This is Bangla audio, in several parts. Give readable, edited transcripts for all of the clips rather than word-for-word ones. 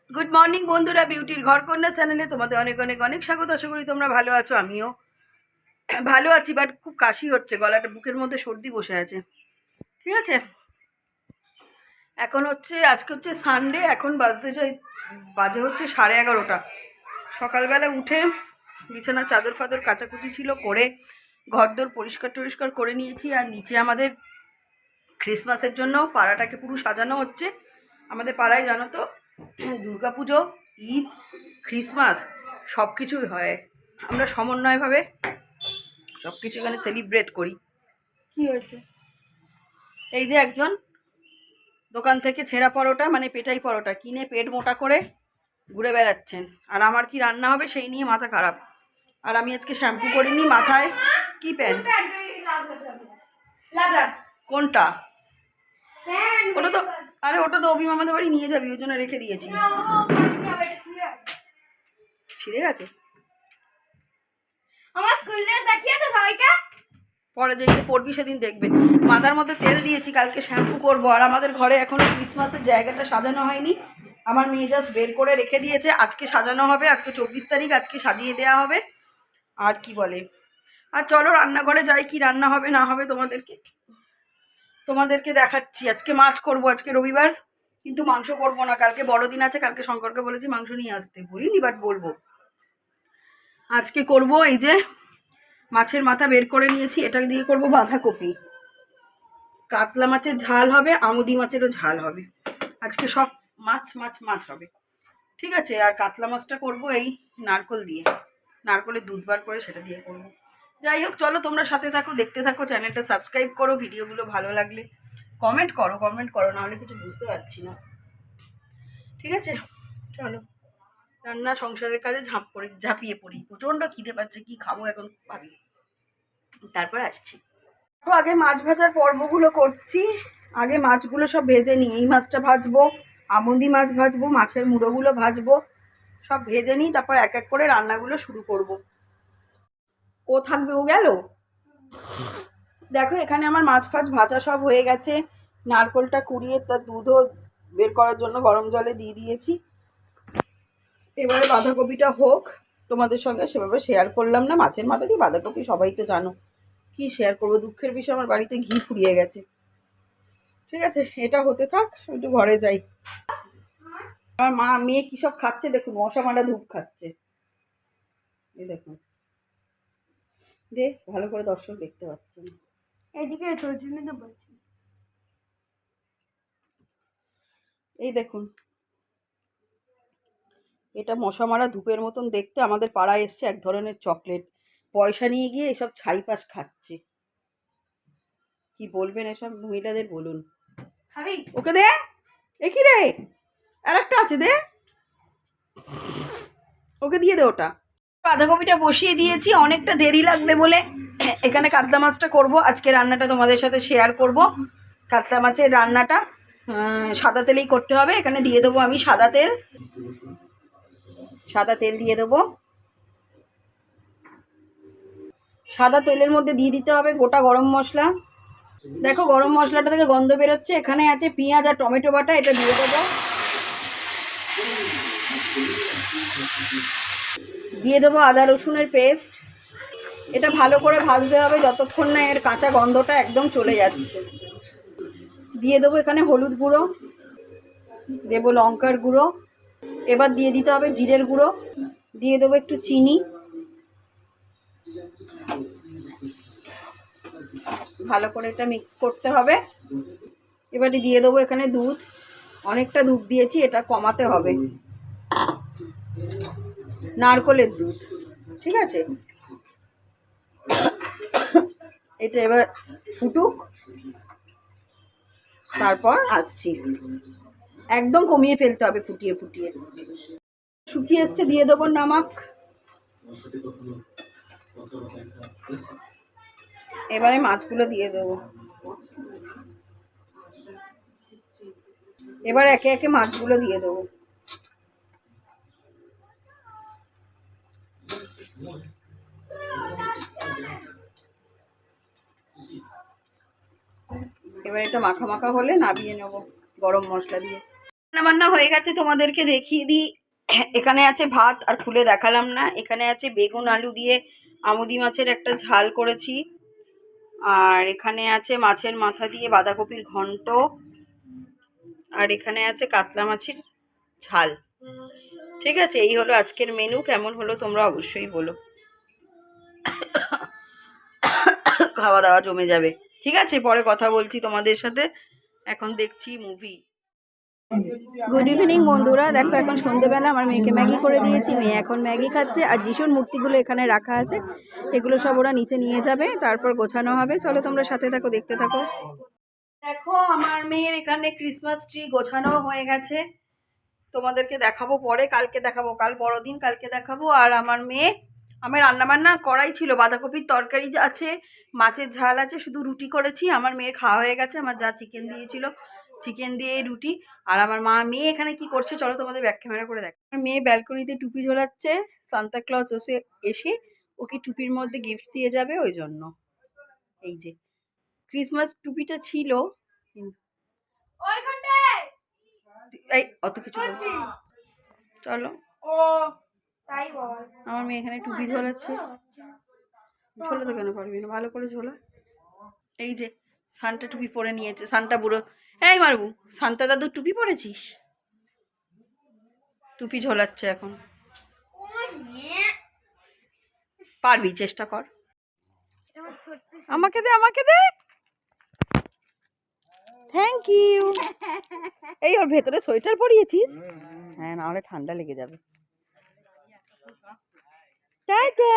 গুড মর্নিং বন্ধুরা, বিউটির ঘরকন্যা চ্যানেলে তোমাদের অনেক অনেক অনেক স্বাগত। আশা করি তোমরা ভালো আছো, আমিও ভালো আছি। বাট খুব কাশি হচ্ছে, গলাটা বুকের মধ্যে সর্দি বসে আছে। ঠিক আছে, এখন হচ্ছে আজকে হচ্ছে সানডে, এখন বাজে হচ্ছে 11:30। সকালবেলা উঠে বিছানা চাদর ফাদর কাচাকুচি ছিল, করে ঘরদোর পরিষ্কার টরিষ্কার করে নিয়েছি। আর নিচে আমাদের ক্রিসমাসের জন্য পাড়াটাকে পুরো সাজানো হচ্ছে। আমাদের পাড়ায় জানো তো দুর্গাপুজো, ঈদ, ক্রিসমাস সব কিছুই হয়। আমরা সমন্বয়ভাবে সব কিছু এখানে সেলিব্রেট করি। কি হয়েছে? এই যে একজন দোকান থেকে ছেঁড়া পরোটা মানে পেটাই পরোটা কিনে পেট মোটা করে ঘুরে বেড়াচ্ছেন, আর আমার কি রান্না হবে সেই নিয়ে মাথা খারাপ। আর আমি আজকে শ্যাম্পু করিনি মাথায়। কি প্যান? কোনটা? ওটা তো, আরে ওটা তো অভি মামাদের বাড়ি নিয়ে যাবি, ওই জন্য রেখে দিয়েছি। ছিঁড়ে গেছে। আমার স্কুল ড্রেস দেখিয়েছে সবাইকে, পরে যেদিন পড়বি সেদিন দেখবে। মাথার মধ্যে তেল দিয়েছি, কালকে শ্যাম্পু করবো। আর আমাদের ঘরে এখনো ক্রিসমাসের জায়গাটা সাজানো হয়নি। আমার মেয়ে জাস্ট বের করে রেখে দিয়েছে, আজকে সাজানো হবে। আজকে 24 তারিখ, আজকে সাজিয়ে দেওয়া হবে। আর কি বলে, আর চলো রান্নাঘরে যাই, কি রান্না হবে না হবে তোমাদেরকে দেখাচ্ছি। আজকে মাছ করব, আজকে রবিবার, কিন্তু মাংস করব না। কালকে বড়দিন আছে, কালকে শঙ্করকে বলেছি মাংস নিয়ে আসতে, বলিনি বাট বলবো। আজকে করব এই যে মাছের মাথা বের করে নিয়েছি, এটা দিয়ে করব বাঁধাকপি। কাতলা মাছের ঝাল হবে, আমুদি মাছেরও ঝাল হবে। আজকে সব মাছ মাছ মাছ হবে, ঠিক আছে। আর কাতলা মাছটা করব এই নারকোল দিয়ে, নারকোলের দুধ বার করে সেটা দিয়ে করব। যাই হোক, চলো তোমরা সাথে থাকো, দেখতে থাকো। চ্যানেলটা সাবস্ক্রাইব করো, ভিডিওগুলো ভালো লাগলে কমেন্ট করো, নাহলে কিছু বুঝতে পারছি না। ঠিক আছে, চলো রান্না সংসারের কাজে ঝাঁপিয়ে পড়ি। প্রচণ্ড খিদে পাচ্ছে, কি খাবো এখন ভাবি, তারপর আসছি। তো আগে মাছ ভাজার পর্বগুলো করছি। আগে মাছগুলো সব ভেজে নিই। এই মাছটা ভাজবো, আমুদি মাছ ভাজবো, মাছের মুড়োগুলো ভাজবো, সব ভেজে নিই। তারপর এক এক করে রান্নাগুলো শুরু করব। ও থাকবে, ও গেল। দেখো এখানে আমার মাছ ফাছ ভাজা সব হয়ে গেছে। নারকোলটা কুড়িয়ে তার দুধও বের করার জন্য গরম জলে দিয়ে দিয়েছি। এবারে বাঁধাকপিটা হোক, তোমাদের সঙ্গে সেভাবে শেয়ার করলাম না। মাছের মাথা দিয়ে বাঁধাকপি সবাই তো জানো, কি শেয়ার করবো। দুঃখের বিষয় আমার বাড়িতে ঘি ফুরিয়ে গেছে। ঠিক আছে, এটা হতে থাক, একটু ঘরে যাই। আমার মেয়ে কি সব খাচ্ছে দেখুন, মশা মারা ধূপ খাচ্ছে। এই দেখুন, ভালো করে দর্শক দেখতে পাচ্ছেন। এদিকে তোর জন্য তো বলছি। এই দেখুন, এটা মশা মারা ধূপের মতন দেখতে। আমাদের পাড়ায় এসছে এক ধরনের চকলেট, পয়সা নিয়ে গিয়ে এসব ছাইপাশ খাচ্ছে। কি বলবেন এসব মহিলাদের, বলুন। খাবি? ওকে দে। এ কি রে, আর একটা আছে, দে, ওকে দিয়ে দে ওটা। বাঁধাকপিটা বসিয়ে দিয়েছি, অনেকটা দেরি লাগবে বলে এখানে কাতলা মাছটা করব। আজকে রান্নাটা তোমাদের সাথে শেয়ার করব। কাতলা মাছের রান্নাটা সাদা তেলেই করতে হবে। এখানে দিয়ে দেবো আমি সাদা তেল দিয়ে দেবো। সাদা তেলের মধ্যে দিয়ে দিতে হবে গোটা গরম মশলা। দেখো গরম মশলাটা থেকে গন্ধ বেরোচ্ছে। এখানে আছে পেঁয়াজ আর টমেটো বাটা, এটা দিয়ে দেবো। দিয়ে দেবো আদা রসুনের পেস্ট। এটা ভালো করে ভাজতে হবে যতক্ষণ না এর কাঁচা গন্ধটা একদম চলে যাচ্ছে। দিয়ে দেবো এখানে হলুদ গুঁড়ো, দেবো লঙ্কার গুঁড়ো। এবার দিয়ে দিতে হবে জিরের গুঁড়ো, দিয়ে দেবো একটু চিনি। ভালো করে এটা মিক্স করতে হবে। এবারে দিয়ে দেবো এখানে দুধ। অনেকটা দুধ দিয়েছি, এটা কমাতে হবে। নারকোলের দুধ, ঠিক আছে। এটা এবার ফুটুক, তারপর আসছি। একদম কমিয়ে ফেলতে হবে, ফুটিয়ে ফুটিয়ে। শুকিয়ে এসছে, দিয়ে দেবো নমক। এবারে মাছগুলো দিয়ে দেবো। এবার একে একে মাছগুলো দিয়ে দেবো। এবার এটা মাখা মাখা হলে নামিয়ে নেব গরম মশলা দিয়ে। রান্নাবান্না হয়ে গেছে, তোমাদেরকে দেখিয়ে দিই। এখানে আছে ভাত, আর খুলে দেখালাম না। এখানে আছে বেগুন আলু দিয়ে আমুদি মাছের একটা ঝাল করেছি, আর এখানে আছে মাছের মাথা দিয়ে বাঁধাকপির ঘন্ট, আর এখানে আছে কাতলা মাছের ঝাল। ঠিক আছে, এই হলো আজকের মেনু। কেমন হলো তোমরা অবশ্যই বলো। খাওয়া দাওয়া জমে যাবে। ঠিক আছে, পরে কথা বলছি তোমাদের সাথে। এখন দেখছি মুভি। গুড ইভিনিং বন্ধুরা, দেখো এখন সন্ধেবেলা আমার মেয়েকে ম্যাগি করে দিয়েছি। মেয়ে এখন ম্যাগি খাচ্ছে, আর যিশুর মূর্তিগুলো এখানে রাখা আছে, এগুলো সব ওরা নিচে নিয়ে যাবে, তারপর গোছানো হবে। চলো তোমরা সাথে থাকো, দেখতে থাকো। দেখো আমার মেয়ের এখানে ক্রিসমাস ট্রি গোছানো হয়ে গেছে, তোমাদেরকে দেখাবো পরে, কালকে দেখাবো, কাল বড়দিন, কালকে দেখাবো। আর আমার মেয়ে, আমার রান্নাবান্না করাই ছিল, বাঁধাকপির তরকারি আছে, মাছের ঝাল আছে, শুধু রুটি করেছি। আমার মেয়ের খাওয়া হয়ে গেছে, আমার যা চিকেন দিয়েছিল, চিকেন দিয়ে রুটি। আর আমার মেয়ে এখানে কি করছে চলো তোমাদের ব্যাক ক্যামেরা করে দেখ। আমার মেয়ে ব্যালকনিতে টুপি ঝোলাচ্ছে, সান্তা ক্লজ এসে ওকে টুপির মধ্যে গিফট দিয়ে যাবে, ওই জন্য। এই যে ক্রিসমাস টুপিটা ছিল, এই অত কিছু বলছি। চলো, তাই বল। আমার মেয়ে এখানে টুপি ঝোলাচ্ছে। ঝোলাতে কেন পারবি না, ভালো করে ঝোলা। এই যে সান্তা টুপি পরে নিয়েছে, সান্তা বুড়ো। এই মারবু, সান্তা দাদু টুপি পরেছিস? টুপি ঝোলাচ্ছে এখন। পারবি, চেষ্টা কর। আমাকে দে, আমাকে দে। Thank you. এই ওর ভেতরে সোয়েটার পরিয়েছিস? হ্যাঁ, নাহলে ঠান্ডা লেগে যাবে। টাটা।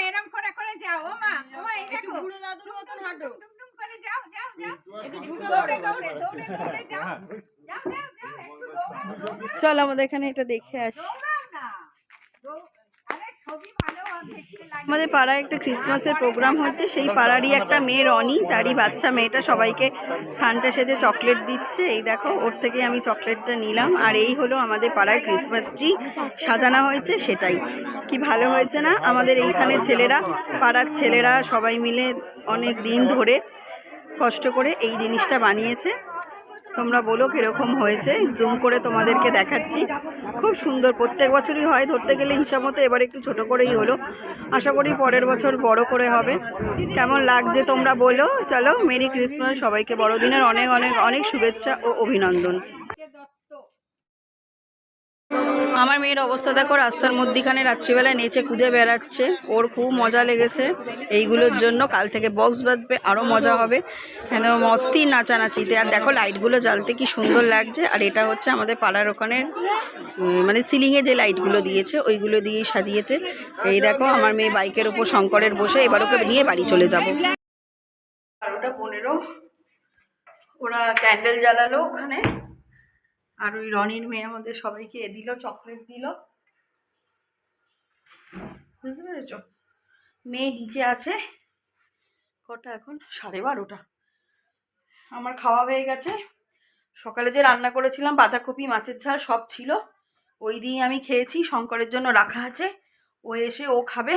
এরম করে করে যাও ওমা, ওমা এই দেখো বুড়ো দাদুর মতন হাঁটো, টুম করে যাও যাও যাও, একটু দৌড়ে দৌড়ে দৌড়ে দৌড়ে যাও যাও যাও যাও, একটু দৌড়াও। চল আমাদের এখানে এটা দেখে আসি। দৌড়াও না, আরে ছবি ভালো দেখতে লাগে। আমাদের পাড়ায় একটা ক্রিসমাসের প্রোগ্রাম হচ্ছে, সেই পাড়ারই একটা মেয়ে রনি, তারই বাচ্চা মেয়েটা সবাইকে সান্টা সেজে চকলেট দিচ্ছে। এই দেখো, ওর থেকে আমি চকলেটটা নিলাম। আর এই হলো আমাদের পাড়ায় ক্রিসমাস ট্রি সাজানো হয়েছে, সেটাই কি ভালো হয়েছে না? আমাদের এইখানে ছেলেরা, পাড়ার ছেলেরা সবাই মিলে অনেক দিন ধরে কষ্ট করে এই জিনিসটা বানিয়েছে। তোমরা বলো কীরকম হয়েছে, জুম করে তোমাদেরকে দেখাচ্ছি। খুব সুন্দর, প্রত্যেক বছরই হয় ধরতে গেলে হিসাব মতো, এবার একটু ছোট করেই হলো। আশা করি পরের বছর বড় করে হবে। কেমন লাগছে তোমরা বলো। চলো, মেরি ক্রিসমাস, সবাইকে বড়দিনের অনেক অনেক অনেক শুভেচ্ছা ও অভিনন্দন। আমার মেয়ের অবস্থা দেখো, রাস্তার মধ্যিখানে রাত্রিবেলায় নেচে কুদে বেড়াচ্ছে, ওর খুব মজা লেগেছে এইগুলোর জন্য। কাল থেকে বক্স বাজবে, আরও মজা হবে, একদম অস্থির নাচানাচিতে। আর দেখো লাইটগুলো জ্বালতে কি সুন্দর লাগছে। আর এটা হচ্ছে আমাদের পাড়ার ওখানের মানে সিলিংয়ে যে লাইটগুলো দিয়েছে, ওইগুলো দিয়েই সাজিয়েছে। এই দেখো আমার মেয়ে বাইকের ওপর শঙ্করের বসে, এবার ওকে নিয়ে বাড়ি চলে যাব। 12:15 ওরা ক্যান্ডেল জ্বালালো ওখানে। আর ওই রনির মেয়ে আমাদের সবাইকে দিল, চকলেট দিল, বুঝতে পেরেছ? মেয়ে নিচে আছে। কটা এখন? 12:30। আমার খাওয়া হয়ে গেছে। সকালে যে রান্না করেছিলাম বাঁধাকপি মাছের ঝাল সব ছিল, ওই দিয়ে আমি খেয়েছি। শঙ্করের জন্য রাখা আছে, ও এসে ও খাবে।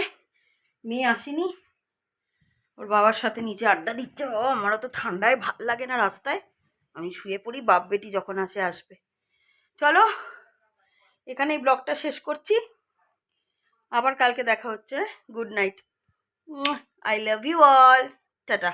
মেয়ে আসেনি, ওর বাবার সাথে নিচে আড্ডা দিচ্ছে। আমারও তো ঠান্ডায় ভাল লাগে না রাস্তায়, আমি শুয়ে পড়ি, বাপ বেটি যখন আসবে। চলো, এখানেই ব্লগটা শেষ করছি, আবার কালকে দেখা হচ্ছে। Good night, I love you all, tata.